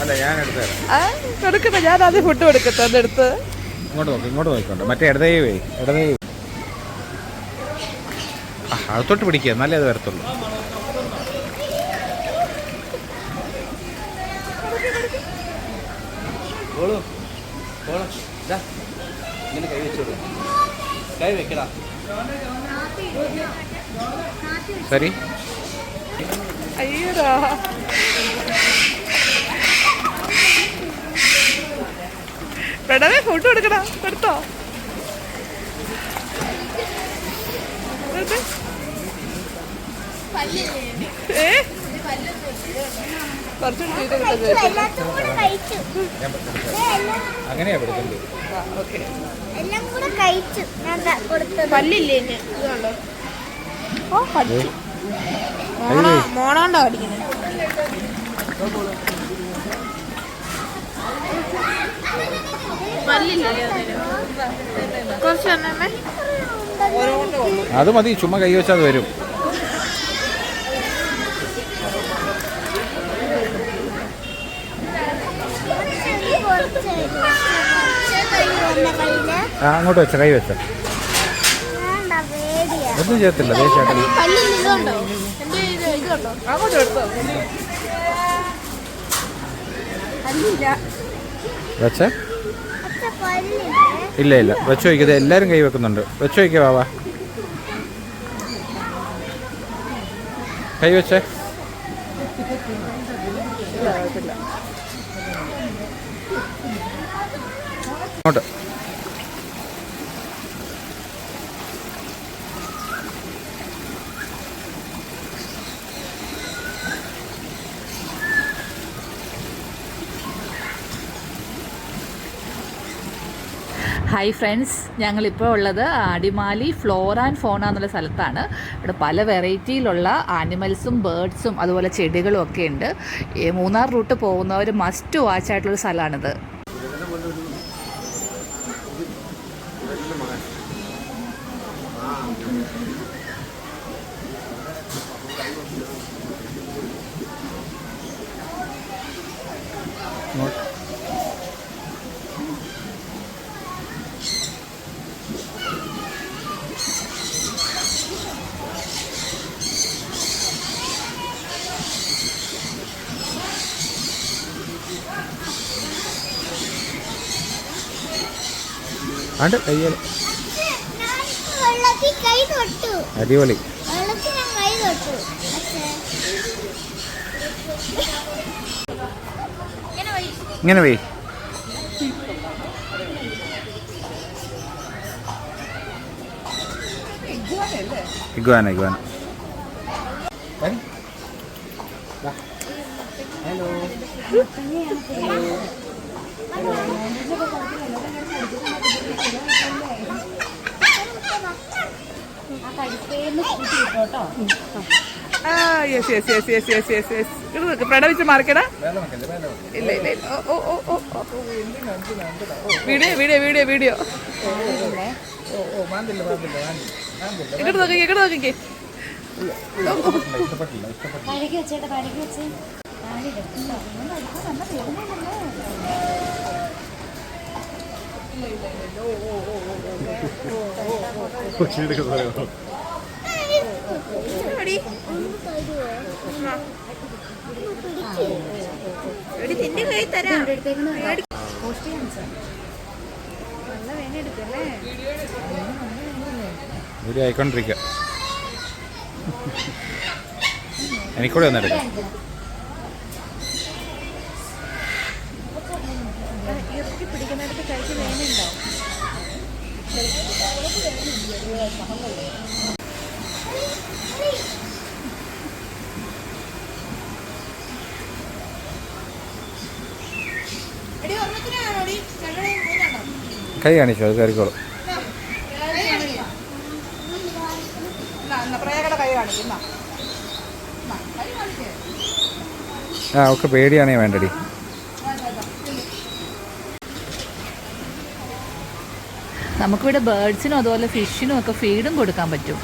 അല്ല ഞാൻ എടുത്തരാം. കൊടുക്കട്ടെ, ഞാൻ ആദ്യം ഫുഡ് കൊടുക്കട്ടെ. അതെടുത്ത് ഇങ്ങോട്ട് നോക്കിക്കോട്ടെ. മറ്റേ ഇടതൈവേ അകത്തോട്ട് പിടിക്കുക, എന്നാലേ അത് വരത്തുള്ളൂ. ശരി. അയ്യോടാ, പെടവേ ഫുഡ് കൊടുക്കടാ. കൊടുത്തോ? അങ്ങനെയാ കൊടുക്കണ്ടേ? പല്ലില്ലേ? മോണോണ്ടോ അടിക്കുന്നത്? അത് മതി, ചുമ്മാ കൈ വെച്ചാൽ അത് വരും. അങ്ങോട്ട് വെച്ച കൈ വെച്ച ഒന്നും ചെയ്യത്തില്ല. ദേശം വെച്ചേ? ഇല്ല വെച്ച് വയ്ക്കത്. എല്ലാവരും കൈ വെക്കുന്നുണ്ട്. വെച്ച് വയ്ക്കുക. വാവാ, കൈ വെച്ചേ. അങ്ങോട്ട് ഹായ് ഫ്രണ്ട്സ്, ഞങ്ങളിപ്പോൾ ഉള്ളത് അടിമാലി ഫ്ലോറ ആൻഡ് ഫോണ എന്നുള്ള സ്ഥലത്താണ്. ഇവിടെ പല വെറൈറ്റിയിലുള്ള ആനിമൽസും ബേർഡ്സും അതുപോലെ ചെടികളും ഒക്കെ ഉണ്ട്. മൂന്നാർ റൂട്ട് പോകുന്നവർ മസ്റ്റ് വാച്ച് ആയിട്ടുള്ളൊരു സ്ഥലമാണിത്. അടിപൊളി. ഇങ്ങനെ പോയി ഇഗ്വാന. ഹലോ. പ്രണവിച്ച് മാർക്കടാ. ഇല്ല വീഡിയോ ഇങ്ങോട്ട് നോക്കിക്കേ. ആയിക്കൊണ്ടിരിക്കുക. എനിക്കൂടെ വന്നെടുക്കാം. പിടിക്കുന്നിടത്ത് കൈക്ക് വേനുണ്ടോ? കൈ കാണിച്ചോ, അത് കയറിക്കോളും. ഒക്കെ പേടിയാണേ വേണ്ടടി. നമുക്കിവിടെ ബേർഡ്സിനും അതുപോലെ ഫിഷിനും ഒക്കെ ഫീഡും കൊടുക്കാൻ പറ്റും.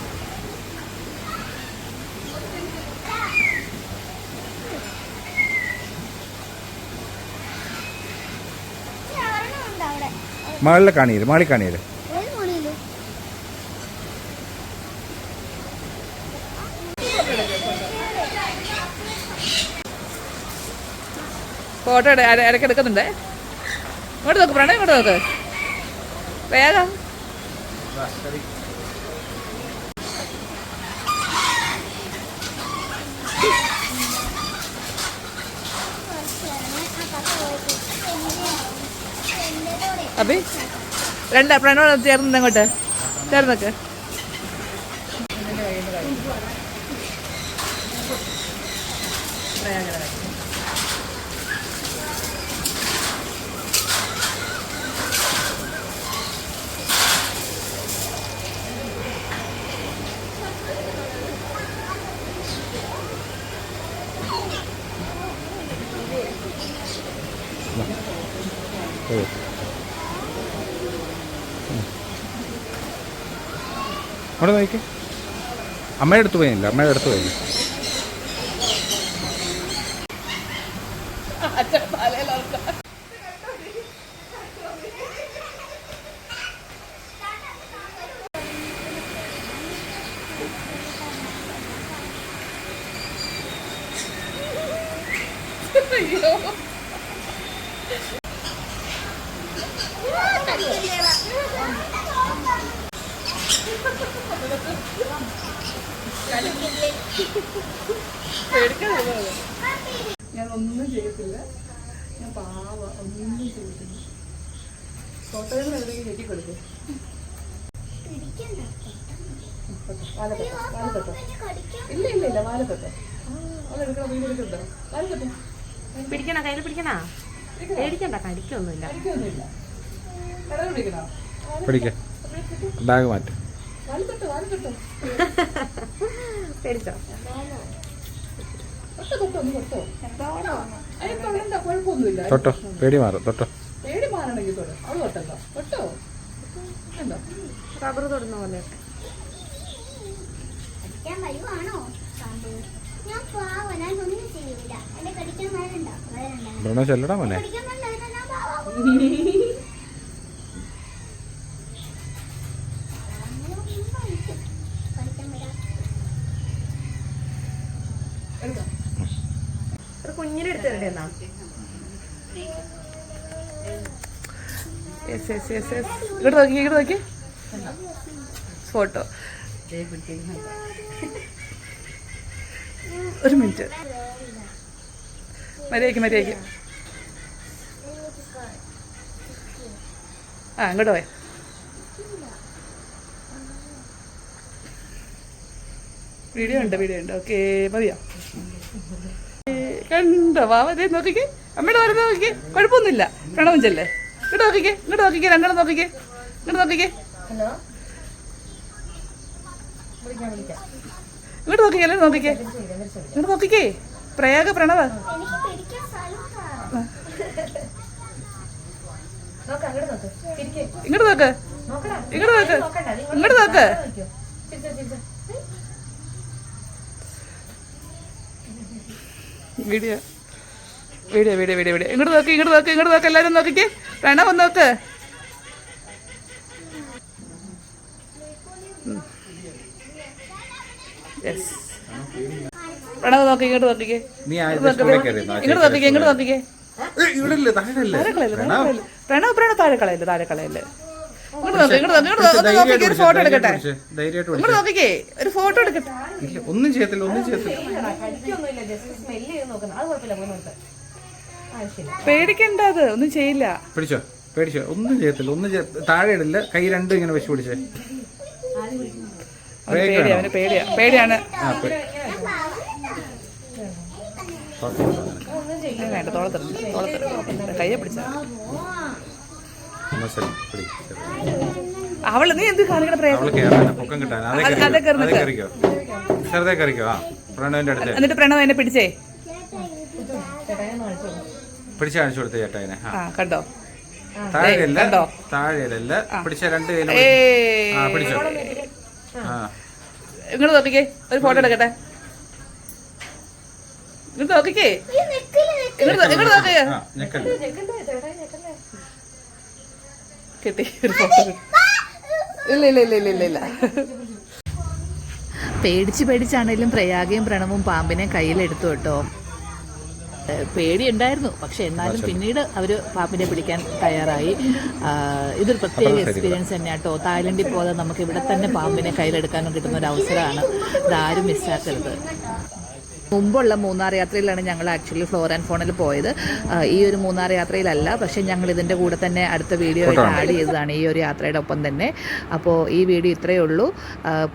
മാളിൽ കാണിയില്ല, മാളി കാണിയില്ല. ഫോട്ടോ ഇടയ്ക്ക് എടുക്കുന്നുണ്ടേ. ഇങ്ങോട്ട് നോക്ക് പ്രണവ്, ഇങ്ങോട്ട് നോക്ക് വേഗം. അഭി പ്രണവ് ചേർന്ന് അങ്ങോട്ട് ചേർന്നൊക്കെ. അവിടെ നോക്കി. അമ്മയുടെ അടുത്ത് പോയില്ല, അമ്മയുടെ അടുത്ത് പോയില്ല. ഞാൻ ഒന്നും ചെയ്യത്തില്ല, ഞാൻ പാവ, ഒന്നും ചെയ്യത്തില്ല. ഫോട്ടോയിൽ എവിടെയെങ്കിലും കെട്ടി കൊടുക്കും. ഇല്ല ഇല്ല ഇല്ല, വാലത്തൊട്ടോ അതെടുക്കണം. വീട് എടുക്കണ്ടോ? വാലത്തൊട്ടോ പിടിക്കണ, കയ്യിൽ പിടിക്കണ, പേടിക്കണ്ട, കടിക്കൊന്നുമില്ല. എനിക്കൊന്നുമില്ല. കടകൾ പിടിക്കണോ? പിടിക്ക, ബാഗ് മാറ്റും. വാലത്തൊട്ടോ, വാലത്തൊട്ടോ പേടിച്ചോ? തൊട്ടോ, ഒന്ന് തൊട്ടോ. അതിന് തൊടണ്ട, കുഴപ്പമൊന്നുമില്ല. തൊട്ടോ, പേടി മാറും. തൊട്ടോ, പേടി മാറണമെങ്കിൽ തൊടും. അത് തൊട്ടല്ലോ, തൊട്ടോ. കണ്ടോ റബ്ബർ തൊടുന്ന പോലെയൊക്കെ. ബ്രണോ ചെല്ലടാ മോനെ. ഒരു കുഞ്ഞിനെ എടുത്ത് തരണ്ടേന്നാ? ഇങ്ങോട്ട് നോക്കി, ഇങ്ങോട്ട് നോക്കി. ഫോട്ടോ ഒരു മിനിറ്റ്. മര്യാദയ്ക്ക് മര്യാദയ്ക്ക്. ആ ഇങ്ങോട്ട് പോയ. വീഡിയോ ഉണ്ട്, വീഡിയോ ഉണ്ട്. ഓക്കെ മതിയോ? കണ്ടോ വാവ, അതേ നോക്കിക്കേ. അമ്മയുടെ വരുന്ന നോക്കിക്കേ, കുഴപ്പമൊന്നുമില്ല. പ്രണവും ചെല്ലേ. ഇങ്ങോട്ട് നോക്കിക്കേ, ഇങ്ങോട്ട് നോക്കിക്കേ, രണ്ടെണ്ണം നോക്കിക്കേ, ഇങ്ങോട്ട് നോക്കിക്കേ, ഇങ്ങോട്ട് നോക്കിക്കേ, എല്ലാവരും നോക്കിക്കേ, ഇങ്ങോട്ട് നോക്കിക്കേ. പ്രയാഗ പ്രണവ് ഇങ്ങോട്ട് നോക്ക്, ഇങ്ങോട്ട് നോക്ക്, ഇങ്ങോട്ട് നോക്ക്. Video video video video video. ഇങ്ങോട്ട് നോക്ക്, ഇങ്ങോട്ട് നോക്ക്, ഇങ്ങോട്ട് നോക്ക്. എല്ലാവരും നോക്കിക്കേ. പ്രണവ് നോക്ക്. പ്രണവ് നോക്കി, ഇങ്ങോട്ട് നോക്കിക്കേ, ഇങ്ങോട്ട് നോക്കിക്കേ, ഇങ്ങോട്ട് നോക്കിക്കേ. പ്രണവ് പ്രണവ് താഴെ കളയല്ലേ, താഴെ കളയല്ലേ. ഇങ്ങോട്ട് നോക്കി, ഇങ്ങോട്ട് നോക്കി, ഇങ്ങോട്ട് നോക്കിക്കേ. ഒരു ഫോട്ടോ എടുക്കട്ടെ, ഇങ്ങോട്ട് നോക്കിക്കേ, ഒരു ഫോട്ടോ എടുക്കട്ടെ. ഒന്നും ചെയ്യത്തില്ല, ഒന്നും ചെയ്യത്തില്ല. പേടിക്കണ്ട, അത് ഒന്നും ചെയ്യില്ല. പിടിച്ചോ, പേടിച്ചോ, ഒന്നും ചെയ്യത്തില്ല, ഒന്നും താഴെ ഇടില്ല. കൈ രണ്ടും ഇങ്ങനെ വെച്ച് പിടിച്ചേ. പേടിയാ, അവന് പേടിയാ, പേടിയാണ്. വേണ്ട, തോളത്തിരുന്നു, തോളത്തിരുന്നു, കയ്യെ പിടിച്ച. അവള് നീ എന്ത് കാണിക്കണ പ്രയാസം? എന്നിട്ട് പ്രണവ് എന്നെ പിടിച്ചേ, പിടിച്ച് കാണിച്ചു കൊടുത്ത ചേട്ടാ. കണ്ടോ? താഴെയല്ല, താഴെയല്ല, പിടിച്ച രണ്ട് കയ്യിലും പിടിച്ചോ. ഇങ്ങോട്ട് നോക്കിക്കേ, ഒരു ഫോട്ടോ എടുക്കട്ടെ. ഇങ്ങോട്ട് നോക്കിക്കേ, ഇങ്ങോട്ട് നോക്കിക്കേ. കിട്ടി ഒരു ഫോട്ടോ. ഇല്ല ഇല്ല ഇല്ല ഇല്ല ഇല്ല ഇല്ല. പേടിച്ചാണേലും പ്രയാഗയും പ്രണവും പാമ്പിനെ കയ്യിലെടുത്തു കേട്ടോ. പേടിയുണ്ടായിരുന്നു, പക്ഷെ എന്നാലും പിന്നീട് അവർ പാമ്പിനെ പിടിക്കാൻ തയ്യാറായി. ഇതൊരു പ്രത്യേക എക്സ്പീരിയൻസ് തന്നെയാണ് കേട്ടോ. തായ്ലൻഡിൽ പോകാതെ നമുക്ക് ഇവിടെ തന്നെ പാമ്പിനെ കയ്യിലെടുക്കാനും കിട്ടുന്ന ഒരു അവസരമാണ്. ഇതാരും മിസ്സാക്കരുത്. മുമ്പുള്ള മൂന്നാർ യാത്രയിലാണ് ഞങ്ങൾ ആക്ച്വലി ഫ്ലോർ ആൻഡ് ഫോണിൽ പോയത്. ഈ ഒരു മൂന്നാർ യാത്രയിലല്ല, പക്ഷേ ഞങ്ങൾ ഇതിൻ്റെ കൂടെ തന്നെ അടുത്ത വീഡിയോ ആയിട്ട് ആഡ് ചെയ്തതാണ് ഈ ഒരു യാത്രയുടെ ഒപ്പം തന്നെ. അപ്പോൾ ഈ വീഡിയോ ഇത്രയേ ഉള്ളൂ.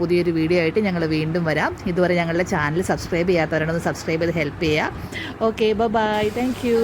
പുതിയൊരു വീഡിയോ ആയിട്ട് ഞങ്ങൾ വീണ്ടും വരാം. ഇതുവരെ ഞങ്ങളുടെ ചാനൽ സബ്സ്ക്രൈബ് ചെയ്യാത്തവരാണൊന്ന് സബ്സ്ക്രൈബ് ചെയ്ത് ഹെൽപ്പ് ചെയ്യുക. Okay, bye, thank U.